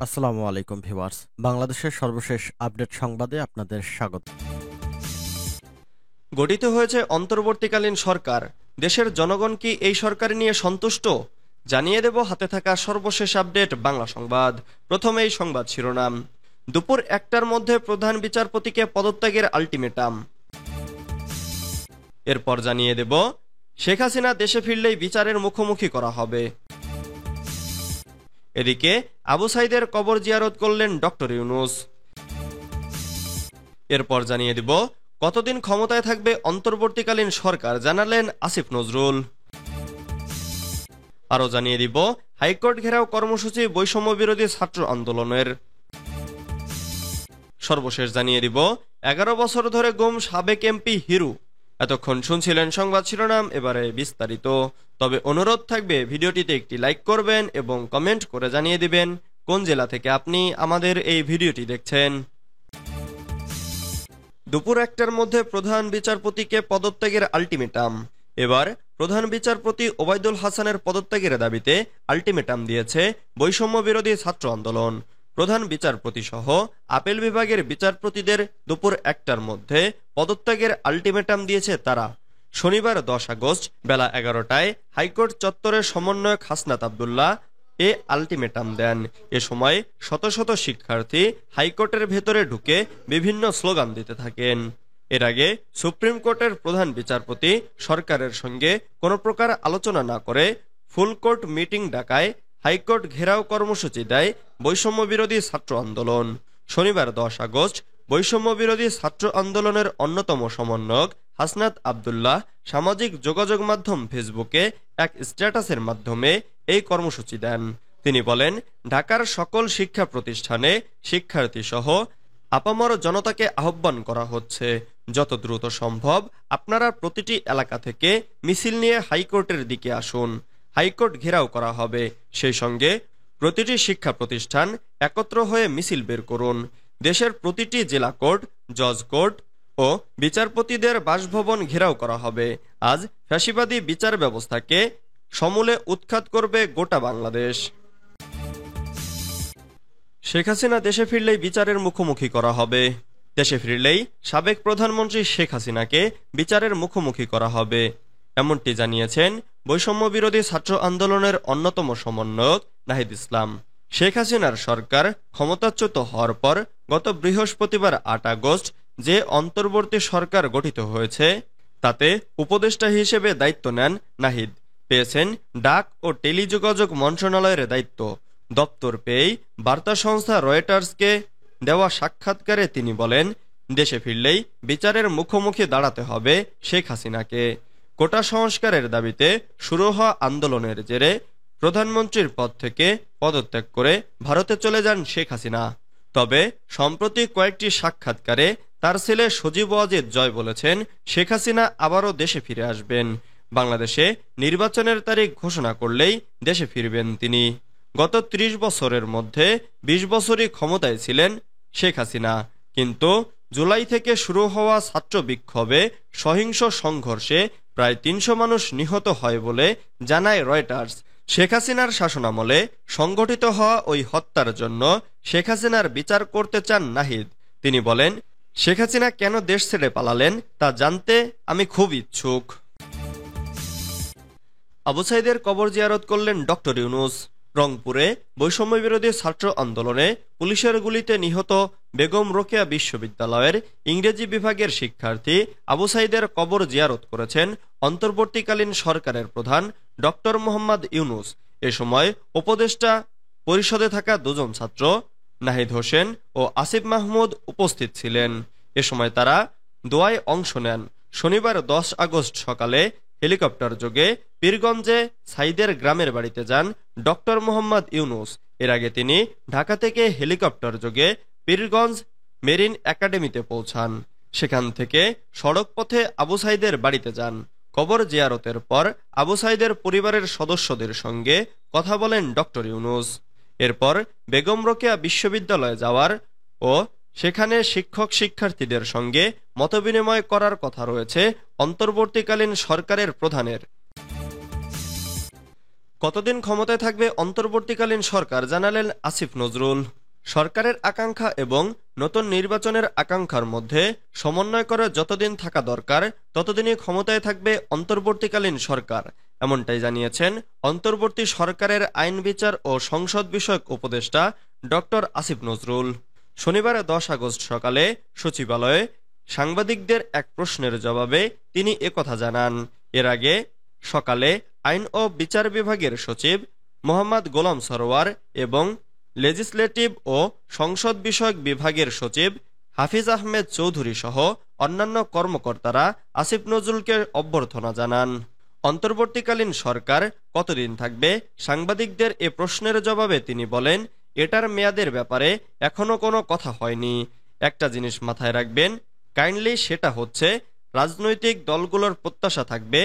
আসসালামু আলাইকুম ভিউয়ার্স। বাংলাদেশের সর্বশেষ আপডেট সংবাদে আপনাদের স্বাগত। গঠিত হয়েছে অন্তর্বর্তীকালীন সরকার। দেশের জনগণ কি এই সরকার নিয়ে সন্তুষ্ট? জানিয়ে দেব হাতে থাকা সর্বশেষ আপডেট বাংলা সংবাদ। প্রথমেই সংবাদ শিরোনাম। দুপুর 1টার মধ্যে প্রধান বিচারপতিকে পদত্যাগের আলটিমেটাম। এরপর জানিয়ে দেব শেখ হাসিনা দেশে ফিরলেই বিচারের মুখোমুখি করা হবে। এদিকে আবু সাইদের কবর জিয়ারত করলেন ডক্টর ইউনূস। এরপর জানিয়ে দিব কতদিন ক্ষমতায় থাকবে অন্তর্বর্তীকালীন সরকার, জানালেন আসিফ নজরুল। আরও জানিয়ে দিব হাইকোর্ট ঘেরাও কর্মসূচি বৈষম্য বিরোধী ছাত্র আন্দোলনের। সর্বশেষ জানিয়ে দিব 11 বছর ধরে গুম সাবেক এমপি হিরু। এতক্ষণ শুনছিলেন সংবাদ শিরোনাম, এবারে বিস্তারিত। তবে অনুরোধ থাকবে ভিডিওটিতে একটি লাইক করবেন এবং কমেন্ট করে জানিয়ে দিবেন কোন জেলা থেকে আপনি আমাদের এই ভিডিওটি দেখছেন। দুপুর 1টার মধ্যে প্রধান বিচারপতিকে পদত্যাগের আলটিমেটাম। এবার প্রধান বিচারপতি ওবায়দুল হাসানের পদত্যাগের দাবিতে আলটিমেটাম দিয়েছে বৈষম্য বিরোধী ছাত্র আন্দোলন। প্রধান বিচারপতি সহ আপিল বিভাগের বিচারপতিদের দুপুর 1টার মধ্যে পদত্যাগের আলটিমেটাম দিয়েছে তারা। শনিবার 10 আগস্ট বেলা 11টায় হাইকোর্ট চত্বরের সমন্বয়ক হাসনাত আবদুল্লাহ এ আলটিমেটাম দেন। এ সময় শত শত শিক্ষার্থী হাইকোর্টের ভেতরে ঢুকে বিভিন্ন স্লোগান দিতে থাকেন। এর আগে সুপ্রিম কোর্টের প্রধান বিচারপতি সরকারের সঙ্গে কোনো প্রকার আলোচনা না করে ফুল কোর্ট মিটিং ডাকায় হাইকোর্ট ঘেরাও কর্মসূচি দেয় বৈষম্য বিরোধী ছাত্র আন্দোলন। শনিবার 10 আগস্ট বৈষম্য বিরোধী ছাত্র আন্দোলনের অন্যতম সমন্বয়ক হাসনাত আবদুল্লাহ সামাজিক যোগাযোগ মাধ্যম ফেসবুকে এক স্ট্যাটাসের মাধ্যমে এই কর্মসূচি দেন। তিনি বলেন, ঢাকার সকল শিক্ষা প্রতিষ্ঠানে শিক্ষার্থী সহ আপামর জনতাকে আহ্বান করা হচ্ছে, যত দ্রুত সম্ভব আপনারা প্রতিটি এলাকা থেকে মিছিল নিয়ে হাইকোর্টের দিকে আসুন। হাইকোর্ট ঘেরাও করা হবে। সেই সঙ্গে প্রতিটি শিক্ষা প্রতিষ্ঠান একত্র হয়ে মিছিল বের করুন। দেশের প্রতিটি জেলা কোর্ট, জজ কোর্ট ও বিচারপতিদের বাসভবন ঘেরাও করা হবে। আজ ফ্যাসিবাদী বিচার ব্যবস্থাকে সমূলে উৎখাত করবে গোটা বাংলাদেশ। শেখ হাসিনা দেশে ফিরলেই বিচারের মুখোমুখি করা হবে। দেশে ফিরলেই সাবেক প্রধানমন্ত্রী শেখ হাসিনাকে বিচারের মুখোমুখি করা হবে, এমনটি জানিয়েছেন বৈষম্য বিরোধী ছাত্র আন্দোলনের অন্যতম সমন্বয়ক নাহিদ ইসলাম। শেখ হাসিনার সরকার ক্ষমতাচ্যুত হওয়ার পর গত বৃহস্পতিবার 8 আগস্ট যে অন্তর্বর্তী সরকার গঠিত হয়েছে তাতে উপদেষ্টা হিসেবে দায়িত্ব নেন নাহিদ। পেয়েছেন ডাক ও টেলিযোগাযোগ মন্ত্রণালয়ের দায়িত্ব। দপ্তর পেয়েই বার্তা সংস্থা রয়টার্সকে দেওয়া সাক্ষাৎকারে তিনি বলেন, দেশে ফিরলেই বিচারের মুখোমুখি দাঁড়াতে হবে শেখ হাসিনাকে। কোটা সংস্কারের দাবিতে শুরু হওয়া আন্দোলনের জেরে প্রধানমন্ত্রীর পদ থেকে পদত্যাগ করে ভারতে চলে যান শেখ হাসিনা। তবে সম্প্রতি কয়েকটি সাক্ষাৎকারে তার ছেলে সজীব ওয়াজেদ জয় বলেছেন, শেখ হাসিনা আবারও দেশে ফিরে আসবেন। বাংলাদেশে নির্বাচনের তারিখ ঘোষণা করলেই দেশে ফিরবেন তিনি। গত 30 বছরের মধ্যে 20 বছরই ক্ষমতায় ছিলেন শেখ হাসিনা, কিন্তু জুলাই থেকে শুরু হওয়া ছাত্র বিক্ষোভে সহিংস সংঘর্ষে প্রায় 300 মানুষ নিহত হয় বলে জানায় রয়টার্স। শেখ হাসিনার শাসনামলে সংগঠিত হওয়া ওই হত্যার জন্য শেখ হাসিনার বিচার করতে চান নাহিদ। তিনি বলেন, শেখ হাসিনা কেন দেশ ছেড়ে পালালেন তা জানতে আমি খুব ইচ্ছুক। আবু সাইদের কবর জিয়ারত করলেন ডক্টর ইউনূস। রংপুরে বৈষম্য বিরোধী ছাত্র আন্দোলনে পুলিশের গুলিতে নিহত বেগম রোকেয়া বিশ্ববিদ্যালয়ের ইংরেজি বিভাগের শিক্ষার্থী আবু সাইদের কবর জিয়ারত করেছেন অন্তর্বর্তীকালীন সরকারের প্রধান ডক্টর মোহাম্মদ ইউনূস। এ সময় উপদেষ্টা পরিষদে থাকা দুজন ছাত্র নাহিদ হোসেন ও আসিফ মাহমুদ উপস্থিত ছিলেন। এ সময় তারা দোয়ায় অংশ নেন। শনিবার 10 আগস্ট সকালে হেলিকপ্টার যোগে পীরগঞ্জে সাইদের গ্রামের বাড়িতে যান ডক্টর মোহাম্মদ ইউনূস। এর আগে তিনি ঢাকা থেকে হেলিকপ্টার যোগে পীরগঞ্জ মেরিন একাডেমিতে পৌঁছান। সেখান থেকে সড়ক পথে আবু সাইদের বাড়িতে যান। কবর জিয়ারতের পর আবু সাইদের পরিবারের সদস্যদের সঙ্গে কথা বলেন ডক্টর ইউনূস। এরপর বেগম রোকেয়া বিশ্ববিদ্যালয়ে যাওয়ার ও সেখানে শিক্ষক শিক্ষার্থীদের সঙ্গে মতবিনিময় করার কথা রয়েছে অন্তর্বর্তীকালীন সরকারের প্রধানের। কতদিন ক্ষমতায় থাকবে অন্তর্বর্তীকালীন সরকার জানালেন আসিফ নজরুল। সরকারের আকাঙ্ক্ষা এবং নতুন নির্বাচনের আকাঙ্ক্ষার মধ্যে সমন্বয় করে যতদিন থাকা দরকার ততদিনই ক্ষমতায় থাকবে অন্তর্বর্তীকালীন সরকার, এমনটাই জানিয়েছেন অন্তর্বর্তী সরকারের আইন বিচার ও সংসদ বিষয়ক উপদেষ্টা ডক্টর আসিফ নজরুল। শনিবার 10 আগস্ট সকালে সচিবালয়ে সাংবাদিকদের এক প্রশ্নের জবাবে তিনি একথা জানান। এর আগে সকালে আইন ও বিচার বিভাগের সচিব মোহাম্মদ গোলাম সরোয়ার এবং লেজিসলেটিভ ও সংসদ বিষয়ক বিভাগের সচিব হাফিজ আহমেদ চৌধুরী সহ অন্যান্য কর্মকর্তারা আসিফ নজরুলকে অভ্যর্থনা জানান। অন্তর্বর্তীকালীন সরকার কতদিন থাকবে, সাংবাদিকদের এ প্রশ্নের জবাবে তিনি বলেন, এটার মেয়াদের ব্যাপারে এখনো কোনো কথা হয়নি। একটা জিনিস মাথায় রাখবেন কাইন্ডলি, সেটা হচ্ছে রাজনৈতিক দলগুলোর প্রত্যাশা থাকবে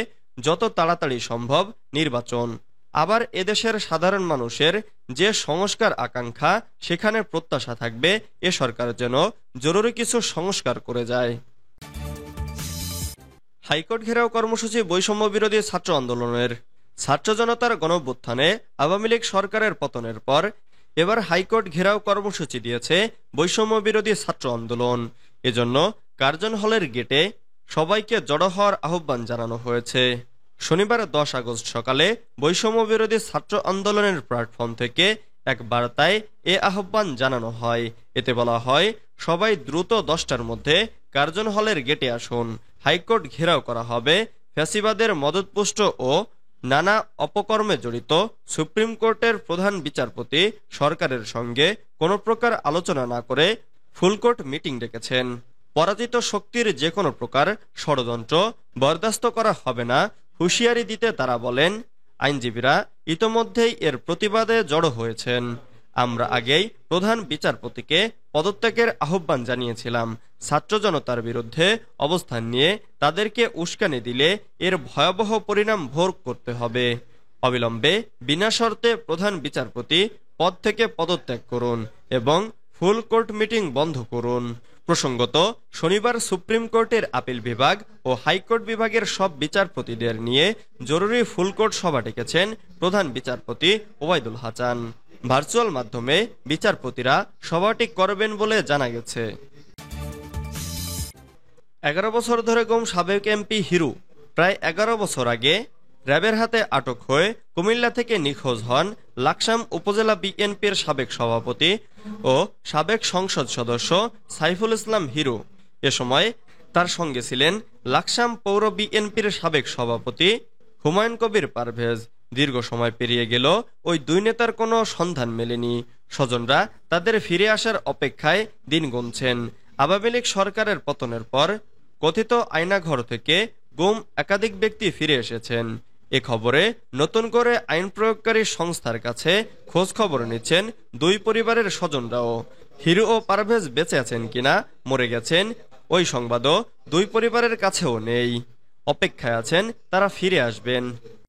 যত তাড়াতাড়ি সম্ভব নির্বাচন। আবার এদেশের সাধারণ মানুষের যে সংস্কার আকাঙ্ক্ষা, সেখানে প্রত্যাশা থাকবে এ সরকার যেন জরুরি কিছু সংস্কার করে যায়। হাইকোর্ট ঘেরাও কর্মসূচি বৈষম্য বিরোধী ছাত্র আন্দোলনের। ছাত্র জনতার গণঅভ্যুত্থানে আওয়ামী লীগ সরকারের পতনের পর এবার হাইকোর্ট ঘেরাও কর্মসূচি দিয়েছে বৈষম্য বিরোধী ছাত্র আন্দোলন। এজন্য কার্জন হলের গেটে সবাইকে জড়ো হওয়ার আহ্বান জানানো হয়েছে। শনিবার 10 আগস্ট সকালে বৈষম্য বিরোধী ছাত্র আন্দোলনের প্ল্যাটফর্ম থেকে এক বার্তায় এ আহ্বান জানানো হয়। এতে বলা হয়, সবাই দ্রুত 10টার মধ্যে কার্জন হলের গেটে আসুন। হাইকোর্ট ঘেরাও করা হবে। ফ্যাসিবাদের মদতপুষ্ট ও নানা অপকর্মে জড়িত সুপ্রিম কোর্টের প্রধান বিচারপতি সরকারের সঙ্গে কোনো প্রকার আলোচনা না করে ফুলকোর্ট মিটিং ডেকেছেন। পরাজিত শক্তির যে কোনো প্রকার ষড়যন্ত্র বরদাস্ত করা হবে না হুঁশিয়ারি দিতে তারা বলেন, আইনজীবীরা ইতোমধ্যেই এর প্রতিবাদে জড়ো হয়েছেন। আমরা আগেই প্রধান বিচারপতিকে পদত্যাগের আহ্বান জানিয়েছিলাম। ছাত্র জনতার বিরুদ্ধে অবস্থান নিয়ে তাদেরকে উস্কানি দিলে এর ভয়াবহ পরিণাম ভোগ করতে হবে। অবিলম্বে বিনা শর্তে প্রধান বিচারপতি পদ থেকে পদত্যাগ করুন এবং ফুল কোর্ট মিটিং বন্ধ করুন। প্রসঙ্গত, শনিবার সুপ্রিম কোর্টের আপিল বিভাগ ও হাইকোর্ট বিভাগের সব বিচারপতিদের নিয়ে জরুরি ফুলকোর্ট সভা ডেকেছেন প্রধান বিচারপতি ওবায়দুল হাসান। ভার্চুয়াল মাধ্যমে বিচারপতিরা সভাটি করবেন বলে জানা গেছে। 11 বছর ধরে গুম সাবেক এমপি হিরু। প্রায় 11 বছর আগে র্যাবের হাতে আটক হয়ে কুমিল্লা থেকে নিখোঁজ হন লাকসাম উপজেলা বিএনপির সাবেক সভাপতি ও সাবেক সংসদ সদস্য সাইফুল ইসলাম হিরু। এ সময় তার সঙ্গে ছিলেন লাকসাম পৌর বিএনপির সাবেক সভাপতি হুমায়ুন কবির পারভেজ। দীর্ঘ সময় পেরিয়ে গেল, ওই দুই নেতার কোনো সন্ধান মেলেনি। স্বজনরা তাদের ফিরে আসার অপেক্ষায় দিন গুনছেন। আওয়ামী লীগ সরকারের পতনের পর কথিত আয়নাঘর থেকে গুম একাধিক ব্যক্তি ফিরে এসেছেন। এ খবরে নতুন করে আইন প্রয়োগকারী সংস্থার কাছে খোঁজ খবর নিচ্ছেন দুই পরিবারের স্বজনরাও। হিরু ও পারভেজ বেঁচে আছেন কিনা, মরে গেছেন, ওই সংবাদও দুই পরিবারের কাছেও নেই। অপেক্ষায় আছেন তারা ফিরে আসবেন।